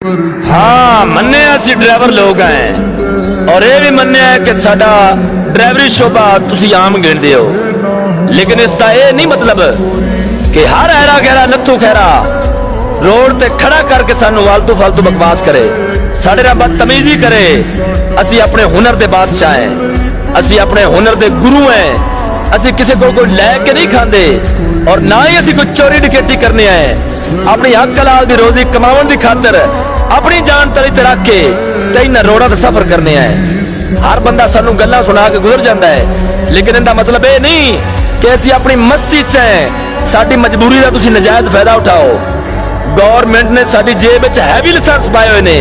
हाँ मन्ने असी ड्राइवर लोग हैं और ये भी मन्ने है कि साडा ड्राइवरी शोभा तुसी आम गिनदे हो, लेकिन इसका ये नहीं मतलब कि हर हैरा गहरा नत्थू खैरा रोड ते खड़ा करके सानू फालतू फालतू बकवास करे, साडे नाल बदतमीजी करे। असी अपने हुनर दे बादशाह हैं, असी अपने हुनर दे गुरु हैं, असी किसी को कोई लैके नहीं खाते और ना ही असी कोई चोरी डकैती करने आए। अपनी हक हलाल दी रोजी कमावन दी खातर अपनी जान तली ते रख के ते इन्हां रोडां ते सफर करने आए। हर बंदा सानू गल्लां सुना के गुजर जाता है, लेकिन इनका मतलब ये नहीं कि असी अपनी मस्ती च हैं, साडी मजबूरी का तुसी नजायज फायदा उठाओ। गवर्नमेंट ने साडी जेब विच हैवी लाइसेंस पाए हुए ने।